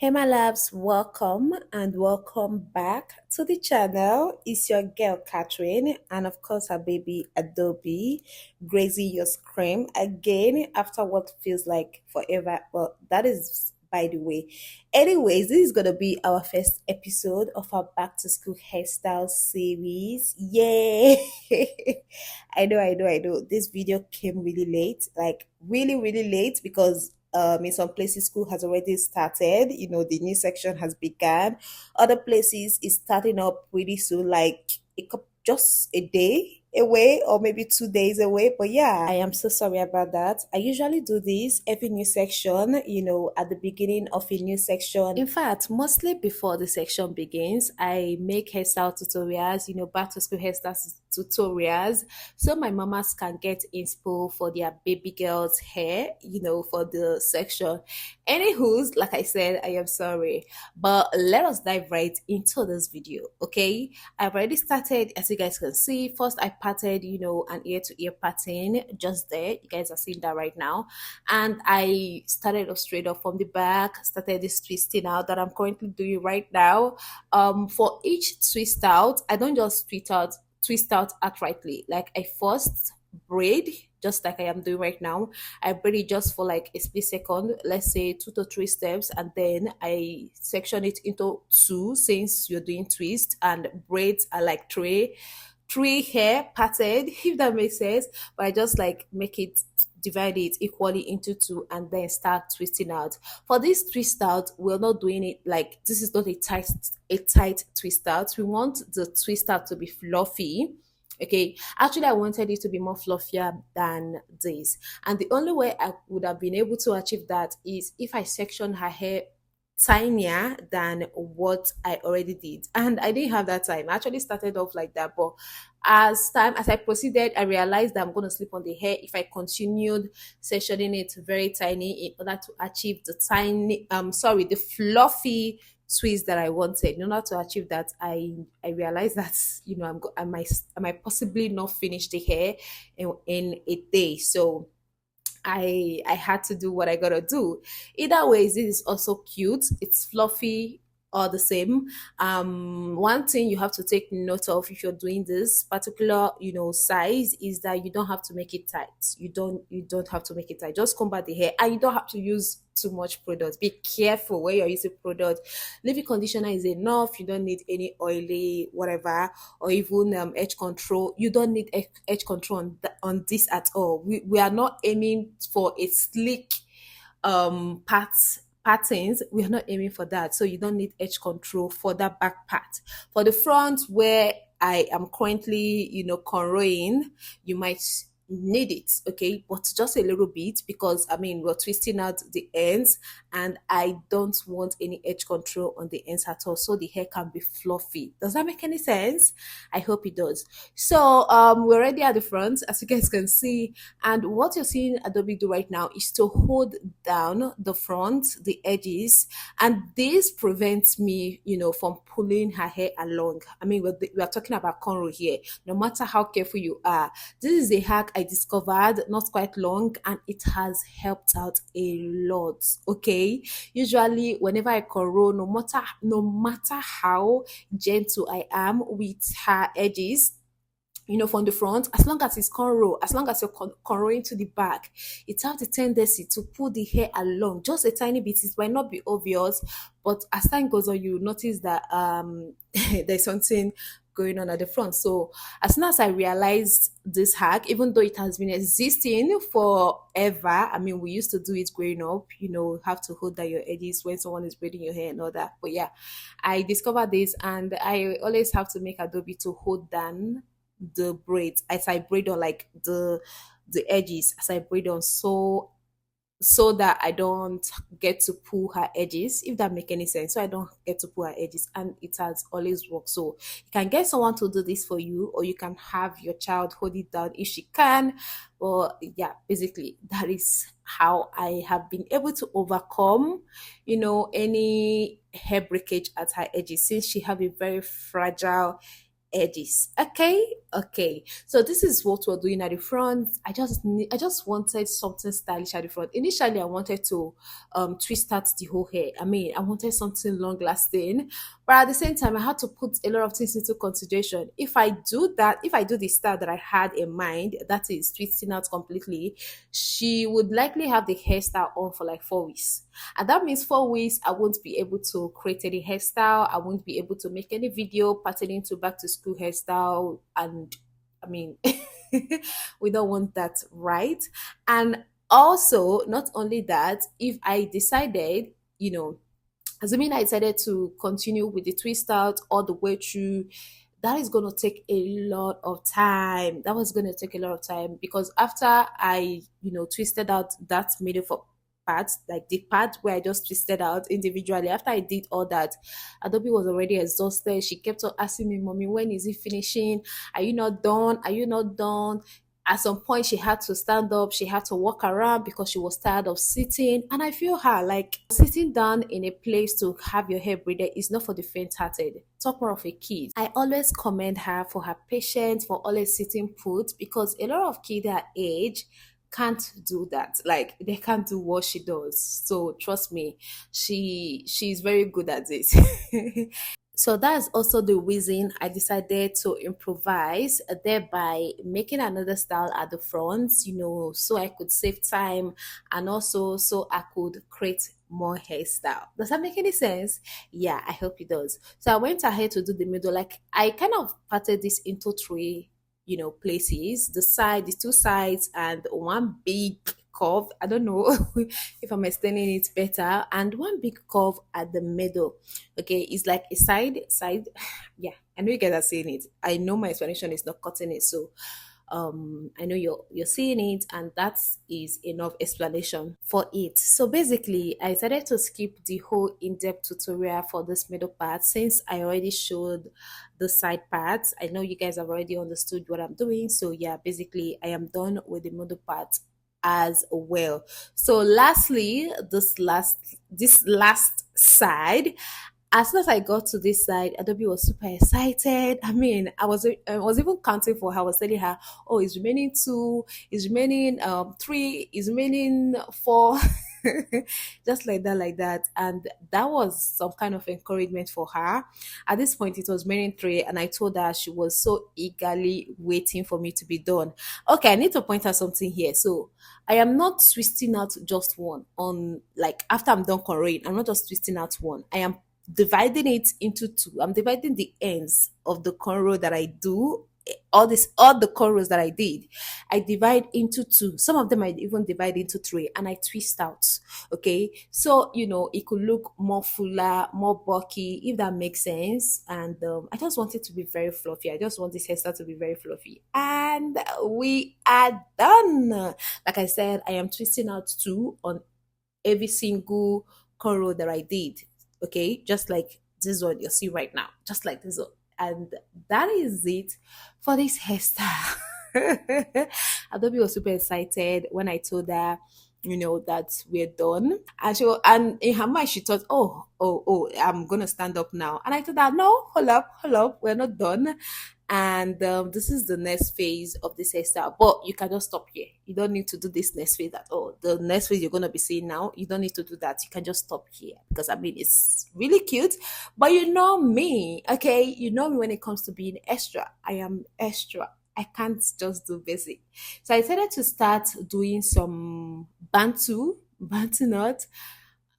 Hey my loves, welcome and welcome back to the channel. It's your girl Catherine and of course her baby Adobe grazing your screen again after what feels like forever. Well, that is by the way. Anyways, this is gonna be our first episode of our back to school hairstyle series. Yay! I know. This video came really late, like really late because in some places school has already started, the new section has begun. Other places is starting up pretty soon, like just a day away or maybe 2 days away. But yeah, I am so sorry about that. I usually do this every new section, at the beginning of a new section. In fact, mostly before the section begins, I make hairstyle tutorials, back to school hairstyle tutorials, so my mamas can get inspo for their baby girls hair, for the section. Anywho's, like I said, I am sorry, but let us dive right into this video. Okay, I've already started. As you guys can see, first I parted, an ear to ear pattern just there. You guys are seeing that right now. And I started off straight up from the back, started this twisting out that I'm currently doing right now. For each twist out, I don't just twist out outrightly. Like I first braid, just like I am doing right now. I braid it just for like a split second, let's say 2 to 3 steps, and then I section it into two since you're doing twist, and braids are like three hair parted, if that makes sense. But I just like make it, divide it equally into two, and then start twisting out. For this twist out, we're not doing it like this is not a tight twist out. We want the twist out to be fluffy. Okay, actually I wanted it to be more fluffier than this, and the only way I would have been able to achieve that is if I section her hair tinier than what I already did. And I didn't have that time. I actually started off like that, but as I proceeded, I realized that I'm gonna slip on the hair if I continued sectioning it very tiny in order to achieve the fluffy twist that I wanted. In order to achieve that, I realized that I might possibly not finish the hair in a day. So I had to do what I gotta do. Either ways, this is also cute. It's fluffy all the same. One thing you have to take note of if you're doing this particular, size is that you don't have to make it tight. You don't have to make it tight. Just comb out the hair, and you don't have to use too much product. Be careful when you're using product. Leave-in conditioner is enough. You don't need any oily whatever, or even edge control. You don't need edge control on this at all. We are not aiming for a slick patterns. We are not aiming for that, so you don't need edge control for that back part. For the front, where I am currently cornrowing, you might need it, okay, but just a little bit, because we're twisting out the ends, and I don't want any edge control on the ends at all, so the hair can be fluffy. Does that make any sense? I hope it does. So we're already at the front, as you guys can see, and what you're seeing Adobe do right now is to hold down the front, the edges, and this prevents me, from pulling her hair along. We're talking about cornrow here. No matter how careful you are, this is a hack I discovered not quite long, and it has helped out a lot. Okay, usually whenever I cornrow, no matter how gentle I am with her edges, from the front, as long as it's cornrow, as long as you're cornrowing to the back, it has the tendency to pull the hair along just a tiny bit. It might not be obvious, but as time goes on, you notice that there's something going on at the front. So as soon as I realized this hack, even though it has been existing forever, we used to do it growing up, have to hold down your edges when someone is braiding your hair and all that. But yeah, I discovered this, and I always have to make Adobe to hold down the braids as I braid on, like the edges as I braid on, so that I don't get to pull her edges, if that make any sense. So I don't get to pull her edges, and it has always worked. So you can get someone to do this for you, or you can have your child hold it down if she can. But yeah, basically that is how I have been able to overcome, any hair breakage at her edges, since she have a very fragile edges. Okay, okay. So this is what we're doing at the front. I just wanted something stylish at the front. Initially, I wanted to twist out the whole hair. I mean, I wanted something long lasting, but at the same time, I had to put a lot of things into consideration. If I do that, if I do the style that I had in mind, that is twisting out completely, she would likely have the hairstyle on for like 4 weeks. And that means 4 weeks, I won't be able to create any hairstyle. I won't be able to make any video pertaining to back to school hairstyle. And I mean, we don't want that, right? And also, not only that, if I decided, you know, assuming I decided to continue with the twist out all the way through, that is going to take a lot of time. That was going to take a lot of time because after I, twisted out that middle for part, like the part where I just twisted out individually, after I did all that, Adobe was already exhausted. She kept on asking me, Mommy, when is it finishing? Are you not done? Are you not done? At some point she had to stand up, she had to walk around because she was tired of sitting. And I feel her, like, sitting down in a place to have your hair braided is not for the faint-hearted. Talk more of a kid. I always commend her for her patience, for always sitting put, because a lot of kids her age can't do that. Like, they can't do what she does. So trust me, she's very good at this. So that's also the reason I decided to improvise, thereby making another style at the front, so I could save time and also so I could create more hairstyle. Does that make any sense? Yeah, I hope it does. So I went ahead to do the middle. Like, I kind of parted this into three, places: the side, the two sides, and one big curve. I don't know if I'm explaining it better. And one big curve at the middle. Okay, it's like a side. Yeah, I know you guys are seeing it. I know my explanation is not cutting it, so I know you're seeing it, and that is enough explanation for it. So basically, I decided to skip the whole in-depth tutorial for this middle part since I already showed the side parts. I know you guys have already understood what I'm doing, so yeah, basically I am done with the middle part as well. So lastly, this last side, as soon as I got to this side, Adobe was super excited. I mean, I was even counting for her. I was telling her, "Oh, it's remaining two, it's remaining three, it's remaining four," just like that. And that was some kind of encouragement for her. At this point, it was remaining three, and I told her she was so eagerly waiting for me to be done. Okay, I need to point out something here. So I am not twisting out just one on, like, after I'm done cornrowing. I'm not just twisting out one. I am dividing it into two. I'm dividing the ends of the cornrow that I do. All the cornrows that I did, I divide into two. Some of them I even divide into three, and I twist out. Okay, so it could look more fuller, more bulky, if that makes sense. And I just want it to be very fluffy. I just want this hairstyle to be very fluffy, and we are done. Like I said, I am twisting out two on every single cornrow that I did. Okay, just like this one you see right now, just like this one. And that is it for this hairstyle. Adobe was super excited when I told her, that we're done. And in her mind, she thought, oh, I'm gonna stand up now. And I told her, no, hold up, we're not done. And this is the next phase of this hairstyle, but you can just stop here. You don't need to do this next phase at all. The next phase you're going to be seeing now, you don't need to do that. You can just stop here, because I mean, it's really cute. But you know me, okay, you know me when it comes to being extra. I am extra. I can't just do basic. So I decided to start doing some bantu knot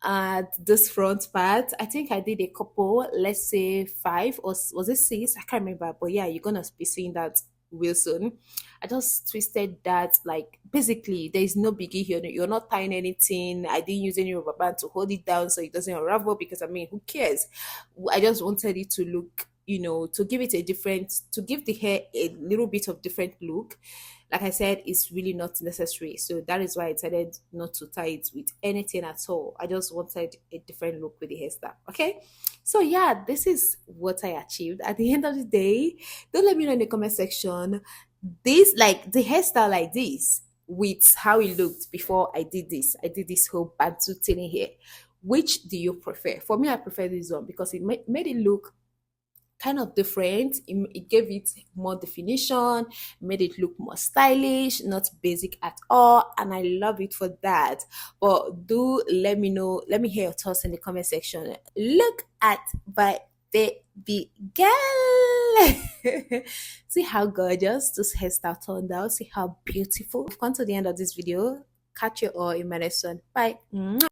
at this front part. I think I did a couple, let's say five, or was it six? I can't remember. But yeah, you're gonna be seeing that real soon. I just twisted that, like, basically there is no biggie here. You're not tying anything. I didn't use any rubber band to hold it down so it doesn't unravel, because I mean, who cares? I just wanted it to look, to give it a different, to give the hair a little bit of different look. Like I said, it's really not necessary. So that is why I decided not to tie it with anything at all. I just wanted a different look with the hairstyle. Okay. So yeah, this is what I achieved. At the end of the day, don't let me know in the comment section, this, like, the hairstyle like this with how it looked before I did this. I did this whole bantu thinning here. Which do you prefer? For me, I prefer this one because it made it look kind of different. It gave it more definition, made it look more stylish, not basic at all, and I love it for that. But do let me know, let me hear your thoughts in the comment section. Look at my baby girl. See how gorgeous this hairstyle turned out. See how beautiful. We've come to the end of this video. Catch you all in my next one. Bye.